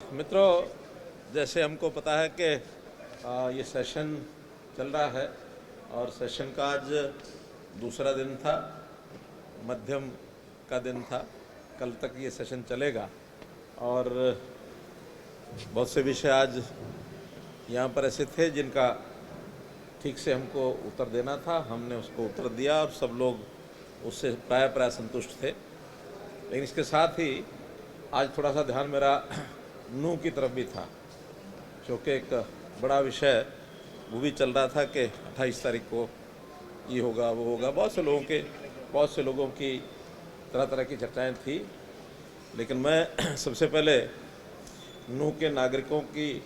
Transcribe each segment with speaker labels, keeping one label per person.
Speaker 1: मित्रों, जैसे हमको पता है कि ये सेशन चल रहा है और सेशन का आज दूसरा दिन था, मध्यम का दिन था। कल तक ये सेशन चलेगा और बहुत से विषय आज यहाँ पर ऐसे थे जिनका ठीक से हमको उत्तर देना था, हमने उसको उत्तर दिया और सब लोग उससे प्राय संतुष्ट थे। लेकिन इसके साथ ही आज थोड़ा सा ध्यान मेरा नूह की तरफ भी था, क्योंकि एक बड़ा विषय वो भी चल रहा था कि 28 तारीख को ये होगा वो होगा। बहुत से लोगों की तरह तरह की चर्चाएं थी, लेकिन मैं सबसे पहले नूह के नागरिकों की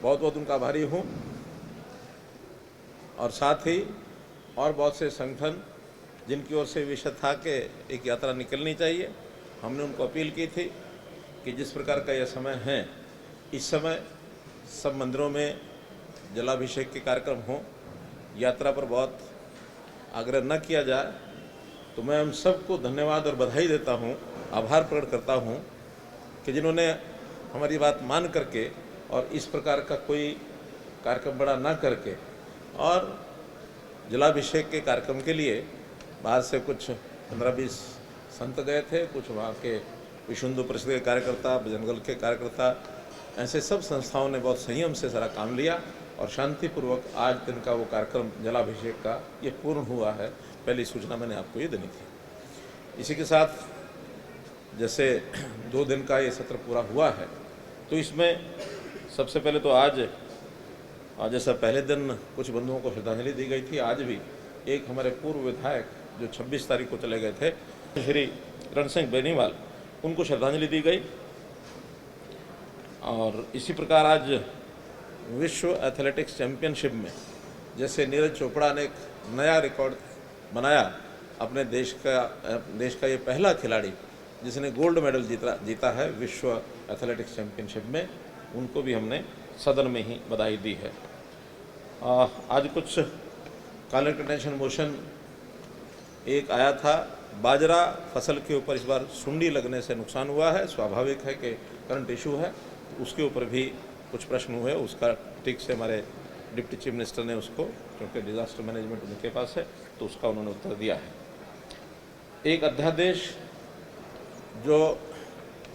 Speaker 1: बहुत उनका आभारी हूँ और साथ ही और बहुत से संगठन जिनकी ओर से विषय था कि एक यात्रा निकलनी चाहिए। हमने उनको अपील की थी कि जिस प्रकार का यह समय है, इस समय सब मंदिरों में जलाभिषेक के कार्यक्रम हों, यात्रा पर बहुत आग्रह न किया जाए। तो मैं हम सबको धन्यवाद और बधाई देता हूं, आभार प्रकट करता हूं कि जिन्होंने हमारी बात मान करके और इस प्रकार का कोई कार्यक्रम बड़ा न करके और जलाभिषेक के कार्यक्रम के लिए बाहर से कुछ 15-20 संत गए थे, कुछ वहाँ के विश्व हिंदू परिषद के कार्यकर्ता, बजरंग दल के कार्यकर्ता, ऐसे सब संस्थाओं ने बहुत संयम से सारा काम लिया और शांतिपूर्वक आज दिन का वो कार्यक्रम जलाभिषेक का ये पूर्ण हुआ है। पहली सूचना मैंने आपको ये देनी थी। इसी के साथ जैसे 2 दिन का ये सत्र पूरा हुआ है, तो इसमें सबसे पहले तो आज जैसा पहले दिन कुछ बंधुओं को श्रद्धांजलि दी गई थी, आज भी एक हमारे पूर्व विधायक जो 26 तारीख को चले गए थे, श्री रण सिंह बेनीवाल, उनको श्रद्धांजलि दी गई। और इसी प्रकार आज विश्व एथलेटिक्स चैंपियनशिप में जैसे नीरज चोपड़ा ने एक नया रिकॉर्ड बनाया, अपने देश का ये पहला खिलाड़ी जिसने गोल्ड मेडल जीता है विश्व एथलेटिक्स चैंपियनशिप में, उनको भी हमने सदन में ही बधाई दी है। आज कुछ कॉन्फ्लिक्ट इंटेंशन मोशन एक आया था, बाजरा फसल के ऊपर इस बार सुंडी लगने से नुकसान हुआ है, स्वाभाविक है कि करंट इशू है, उसके ऊपर भी कुछ प्रश्न हुए। उसका ठीक से हमारे डिप्टी चीफ मिनिस्टर ने उसको, क्योंकि डिजास्टर मैनेजमेंट उनके पास है, तो उसका उन्होंने उत्तर दिया है। एक अध्यादेश जो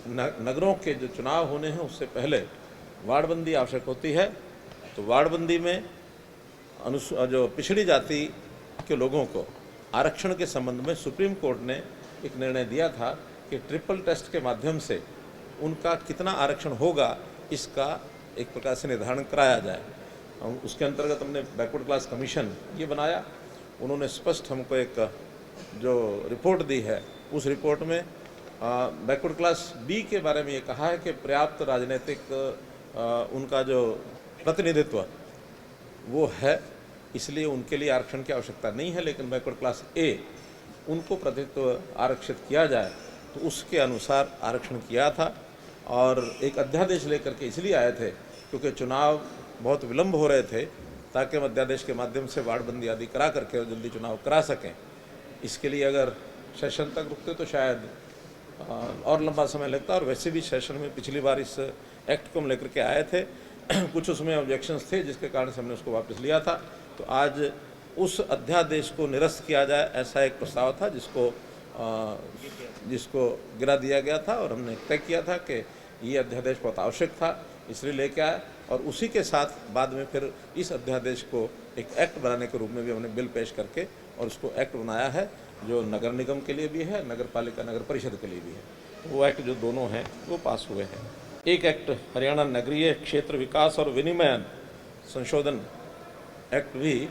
Speaker 1: नगरों के जो चुनाव होने हैं उससे पहले वार्डबंदी आवश्यक होती है, तो वार्डबंदी में जो पिछड़ी जाति के लोगों को आरक्षण के संबंध में सुप्रीम कोर्ट ने एक निर्णय दिया था कि ट्रिपल टेस्ट के माध्यम से उनका कितना आरक्षण होगा इसका एक प्रकार से निर्धारण कराया जाए। उसके अंतर्गत हमने बैकवर्ड क्लास कमीशन ये बनाया। उन्होंने स्पष्ट हमको एक जो रिपोर्ट दी है, उस रिपोर्ट में बैकवर्ड क्लास बी के बारे में ये कहा है कि पर्याप्त राजनीतिक उनका जो प्रतिनिधित्व वो है, इसलिए उनके लिए आरक्षण की आवश्यकता नहीं है। लेकिन बैकवर्ड क्लास ए उनको प्रतिनिधित्व आरक्षित किया जाए, तो उसके अनुसार आरक्षण किया था। और एक अध्यादेश लेकर के इसलिए आए थे क्योंकि चुनाव बहुत विलंब हो रहे थे, ताकि हम अध्यादेश के माध्यम से वार्डबंदी आदि करा करके जल्दी चुनाव करा सकें। इसके लिए अगर सेशन तक रुकते तो शायद और लंबा समय लगता, और वैसे भी सेशन में पिछली बार इस एक्ट को हम लेकर के आए थे, कुछ उसमें ऑब्जेक्शंस थे जिसके कारण से हमने उसको वापस लिया था। तो आज उस अध्यादेश को निरस्त किया जाए, ऐसा एक प्रस्ताव था जिसको गिरा दिया गया था, और हमने तय किया था कि ये अध्यादेश बहुत आवश्यक था, इसलिए लेके आए। और उसी के साथ बाद में फिर इस अध्यादेश को एक एक्ट बनाने के रूप में भी हमने बिल पेश करके और उसको एक्ट बनाया है, जो नगर निगम के लिए भी है, नगर पालिका नगर परिषद के लिए भी है। तो वो एक्ट जो दोनों हैं वो पास हुए हैं। एक एक्ट हरियाणा नगरीय क्षेत्र विकास और विनिमयन संशोधन एक्ट भी,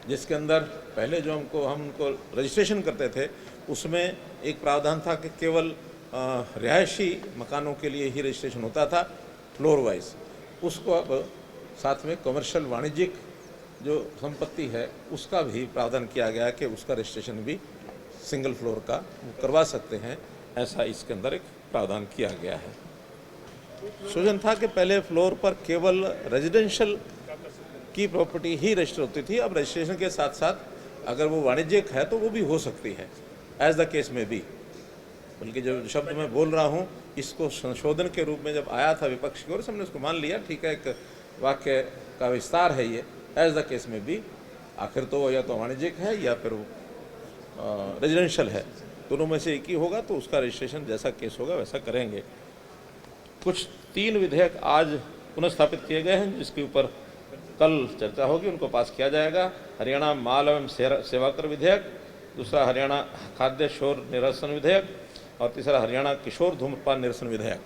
Speaker 1: जिसके अंदर पहले जो हम उनको रजिस्ट्रेशन करते थे उसमें एक प्रावधान था कि केवल रिहायशी मकानों के लिए ही रजिस्ट्रेशन होता था फ्लोर वाइज। उसको अब साथ में कमर्शियल वाणिज्यिक जो संपत्ति है उसका भी प्रावधान किया गया कि उसका रजिस्ट्रेशन भी सिंगल फ्लोर का करवा सकते हैं, ऐसा इसके अंदर एक प्रावधान किया गया है। सूचन था कि पहले फ्लोर पर केवल रेजिडेंशियल की प्रॉपर्टी ही रजिस्टर होती थी, अब रजिस्ट्रेशन के साथ साथ अगर वो वाणिज्यिक है तो वो भी हो सकती है, एज द केस में भी। बल्कि जो शब्द मैं बोल रहा हूँ इसको संशोधन के रूप में जब आया था विपक्ष की ओर से, हमने उसको मान लिया, ठीक है, एक वाक्य का विस्तार है ये, एज द केस में भी, आखिर तो या तो वाणिज्यिक है या फिर रेजिडेंशियल है, दोनों में से एक ही होगा, तो उसका रजिस्ट्रेशन जैसा केस होगा वैसा करेंगे। कुछ 3 विधेयक आज पुनर्स्थापित किए गए हैं जिसके ऊपर कल चर्चा होगी, उनको पास किया जाएगा। हरियाणा माल एवं सेवा कर विधेयक, दूसरा हरियाणा खाद्य शोर निरसन विधेयक और तीसरा हरियाणा किशोर धूम्रपान निरसन विधेयक।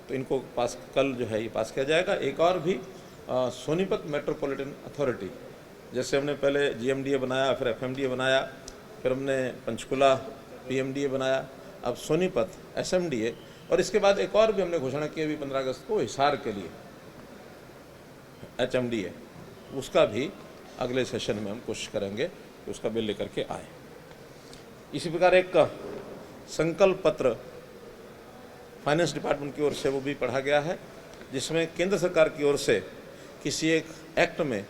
Speaker 1: तो इनको पास कल जो है ये पास किया जाएगा। एक और भी सोनीपत मेट्रोपॉलिटन अथॉरिटी, जैसे हमने पहले GMDA बनाया, फिर FMDA बनाया, फिर हमने पंचकुला PMDA बनाया, अब सोनीपत SMDA, और इसके बाद एक और भी हमने घोषणा की अभी 15 अगस्त को हिसार के लिए HMDA, उसका भी अगले सेशन में हम कोशिश करेंगे कि उसका बिल लेकर के आए। इसी प्रकार एक संकल्प पत्र फाइनेंस डिपार्टमेंट की ओर से वो भी पढ़ा गया है, जिसमें केंद्र सरकार की ओर से किसी एक एक्ट में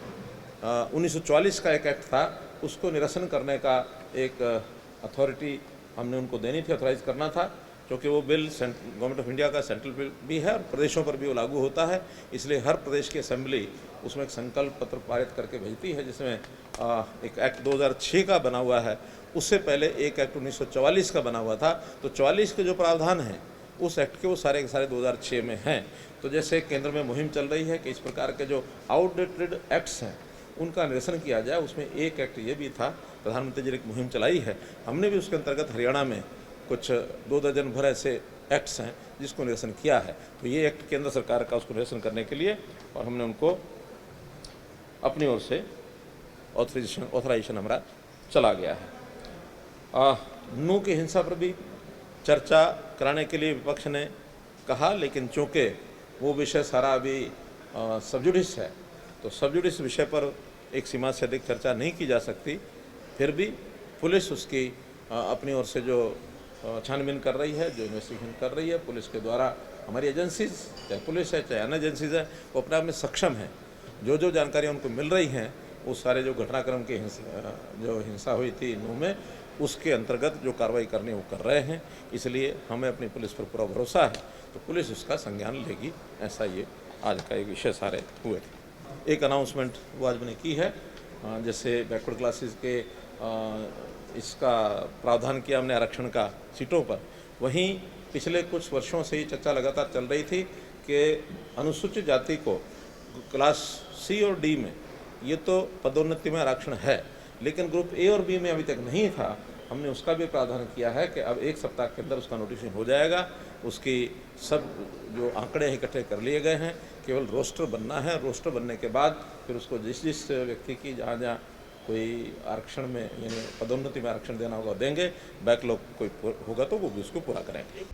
Speaker 1: 1944 का एक एक्ट था, उसको निरसन करने का एक अथॉरिटी हमने उनको देनी थी, ऑथराइज करना था, क्योंकि वो बिल गवर्नमेंट ऑफ इंडिया का सेंट्रल बिल भी है और प्रदेशों पर भी वो लागू होता है। इसलिए हर प्रदेश की असेंबली उसमें एक संकल्प पत्र पारित करके भेजती है, जिसमें एक एक्ट 2006 का बना हुआ है, उससे पहले एक एक्ट 1944 का बना हुआ था। तो 44 के जो प्रावधान हैं उस एक्ट के वो सारे के सारे 2006 में हैं। तो जैसे केंद्र में मुहिम चल रही है कि इस प्रकार के जो आउटडेटेड एक्ट्स हैं उनका निरसन किया जाए, उसमें एक एक्ट ये भी था, प्रधानमंत्री जी ने एक मुहिम चलाई है, हमने भी उसके अंतर्गत हरियाणा में कुछ 2 दर्जन भर ऐसे एक्ट्स हैं जिसको निरसन किया है। तो ये एक्ट केंद्र सरकार का उसको निरसन करने के लिए, और हमने उनको अपनी ओर से ऑथराइजेशन हमारा चला गया है। नू की हिंसा पर भी चर्चा कराने के लिए विपक्ष ने कहा, लेकिन चूँकि वो विषय सारा अभी सबजुडिस है, तो सबजुडिस विषय पर एक सीमा से अधिक चर्चा नहीं की जा सकती। फिर भी पुलिस उसकी अपनी ओर से जो छानबीन कर रही है, जो इन्वेस्टिगेशन कर रही है, पुलिस के द्वारा हमारी एजेंसीज, चाहे पुलिस है चाहे अन्य एजेंसीज है, वो अपने आप में सक्षम हैं। जो जो जानकारियाँ उनको मिल रही हैं, वो सारे जो घटनाक्रम की जो हिंसा हुई थी नू में, उसके अंतर्गत जो कार्रवाई करनी वो कर रहे हैं। इसलिए हमें अपनी पुलिस पर पूरा भरोसा है, तो पुलिस उसका संज्ञान लेगी। ऐसा ये आज का एक विषय सारे हुए थे। एक अनाउंसमेंट वो आज मैंने की है, जैसे बैकवर्ड क्लासेस के इसका प्रावधान किया हमने आरक्षण का सीटों पर, वहीं पिछले कुछ वर्षों से ये चर्चा लगातार चल रही थी कि अनुसूचित जाति को क्लास C और D में ये तो पदोन्नति में आरक्षण है, लेकिन ग्रुप A और B में अभी तक नहीं था। हमने उसका भी प्रावधान किया है कि अब 1 सप्ताह के अंदर उसका नोटिफिकेशन हो जाएगा। उसकी सब जो आंकड़े इकट्ठे कर लिए गए हैं, केवल रोस्टर बनना है। रोस्टर बनने के बाद फिर उसको जिस व्यक्ति की जहाँ जहाँ कोई आरक्षण में यानी पदोन्नति में आरक्षण देना होगा देंगे, बैकलॉग कोई होगा तो वो भी उसको पूरा करेंगे।